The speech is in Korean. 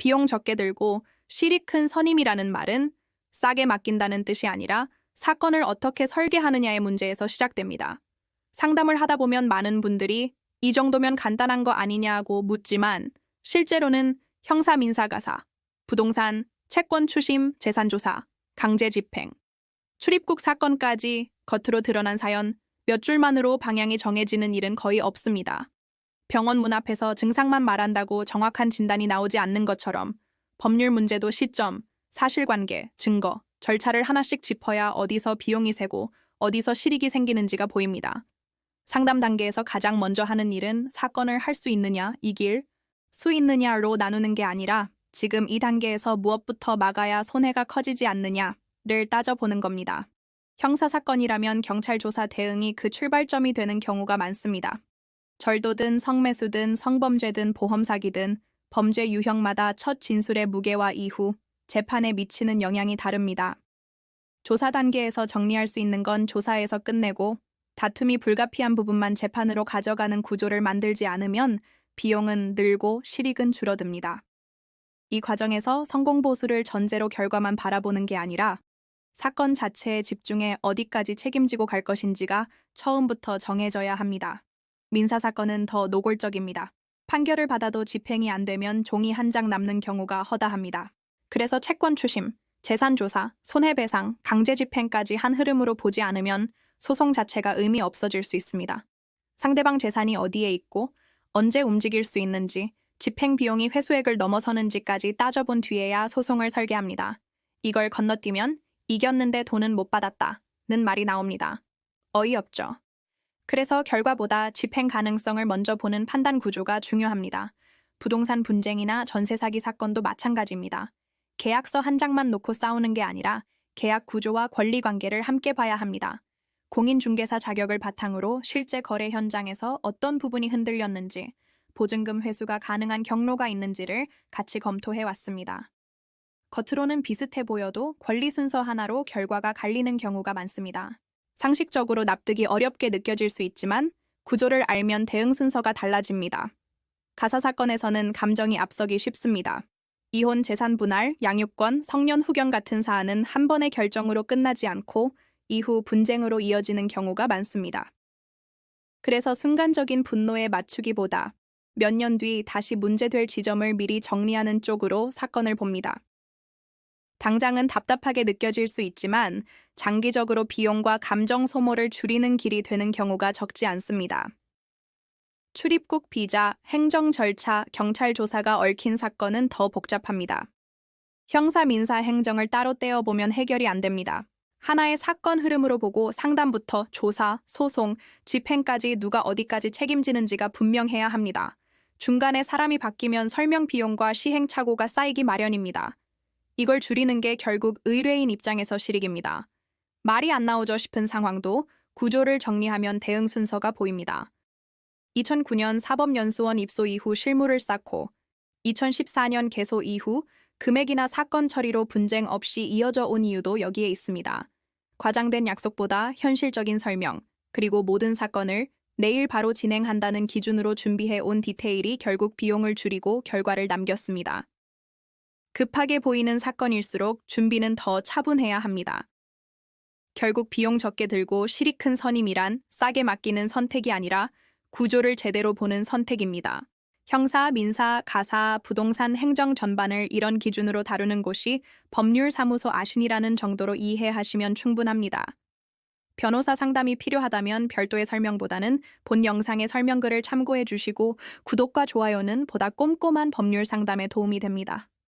비용 적게 들고 실이 큰 선임이라는 말은 싸게 맡긴다는 뜻이 아니라 사건을 어떻게 설계하느냐의 문제에서 시작됩니다. 상담을 하다 보면 많은 분들이 이 정도면 간단한 거 아니냐고 묻지만 실제로는 형사 민사가사, 부동산, 채권 추심, 재산조사, 강제집행, 출입국 사건까지 겉으로 드러난 사연 몇 줄만으로 방향이 정해지는 일은 거의 없습니다. 병원 문 앞에서 증상만 말한다고 정확한 진단이 나오지 않는 것처럼 법률 문제도 시점, 사실관계, 증거, 절차를 하나씩 짚어야 어디서 비용이 새고 어디서 실익이 생기는지가 보입니다. 상담 단계에서 가장 먼저 하는 일은 사건을 할 수 있느냐, 이길 수 있느냐로 나누는 게 아니라 지금 이 단계에서 무엇부터 막아야 손해가 커지지 않느냐를 따져보는 겁니다. 형사사건이라면 경찰 조사 대응이 그 출발점이 되는 경우가 많습니다. 절도든 성매수든 성범죄든 보험사기든 범죄 유형마다 첫 진술의 무게와 이후 재판에 미치는 영향이 다릅니다. 조사 단계에서 정리할 수 있는 건 조사에서 끝내고 다툼이 불가피한 부분만 재판으로 가져가는 구조를 만들지 않으면 비용은 늘고 실익은 줄어듭니다. 이 과정에서 성공보수를 전제로 결과만 바라보는 게 아니라 사건 자체에 집중해 어디까지 책임지고 갈 것인지가 처음부터 정해져야 합니다. 민사사건은 더 노골적입니다. 판결을 받아도 집행이 안 되면 종이 한 장 남는 경우가 허다합니다. 그래서 채권 추심, 재산조사, 손해배상, 강제집행까지 한 흐름으로 보지 않으면 소송 자체가 의미 없어질 수 있습니다. 상대방 재산이 어디에 있고 언제 움직일 수 있는지, 집행 비용이 회수액을 넘어서는지까지 따져본 뒤에야 소송을 설계합니다. 이걸 건너뛰면 이겼는데 돈은 못 받았다는 말이 나옵니다. 어이없죠. 그래서 결과보다 집행 가능성을 먼저 보는 판단 구조가 중요합니다. 부동산 분쟁이나 전세 사기 사건도 마찬가지입니다. 계약서 한 장만 놓고 싸우는 게 아니라 계약 구조와 권리 관계를 함께 봐야 합니다. 공인중개사 자격을 바탕으로 실제 거래 현장에서 어떤 부분이 흔들렸는지, 보증금 회수가 가능한 경로가 있는지를 같이 검토해 왔습니다. 겉으로는 비슷해 보여도 권리 순서 하나로 결과가 갈리는 경우가 많습니다. 상식적으로 납득이 어렵게 느껴질 수 있지만 구조를 알면 대응 순서가 달라집니다. 가사 사건에서는 감정이 앞서기 쉽습니다. 이혼, 재산 분할, 양육권, 성년 후견 같은 사안은 한 번의 결정으로 끝나지 않고 이후 분쟁으로 이어지는 경우가 많습니다. 그래서 순간적인 분노에 맞추기보다 몇 년 뒤 다시 문제될 지점을 미리 정리하는 쪽으로 사건을 봅니다. 당장은 답답하게 느껴질 수 있지만 장기적으로 비용과 감정 소모를 줄이는 길이 되는 경우가 적지 않습니다. 출입국 비자, 행정 절차, 경찰 조사가 얽힌 사건은 더 복잡합니다. 형사, 민사, 행정을 따로 떼어보면 해결이 안 됩니다. 하나의 사건 흐름으로 보고 상담부터 조사, 소송, 집행까지 누가 어디까지 책임지는지가 분명해야 합니다. 중간에 사람이 바뀌면 설명 비용과 시행착오가 쌓이기 마련입니다. 이걸 줄이는 게 결국 의뢰인 입장에서 실익입니다. 말이 안 나오죠 싶은 상황도 구조를 정리하면 대응 순서가 보입니다. 2009년 사법연수원 입소 이후 실무를 쌓고 2014년 개소 이후 금액이나 사건 처리로 분쟁 없이 이어져 온 이유도 여기에 있습니다. 과장된 약속보다 현실적인 설명, 그리고 모든 사건을 내일 바로 진행한다는 기준으로 준비해 온 디테일이 결국 비용을 줄이고 결과를 남겼습니다. 급하게 보이는 사건일수록 준비는 더 차분해야 합니다. 결국 비용 적게 들고 실이 큰 선임이란 싸게 맡기는 선택이 아니라 구조를 제대로 보는 선택입니다. 형사, 민사, 가사, 부동산, 행정 전반을 이런 기준으로 다루는 곳이 법률사무소 아신이라는 정도로 이해하시면 충분합니다. 변호사 상담이 필요하다면 별도의 설명보다는 본 영상의 설명글을 참고해 주시고 구독과 좋아요는 보다 꼼꼼한 법률 상담에 도움이 됩니다.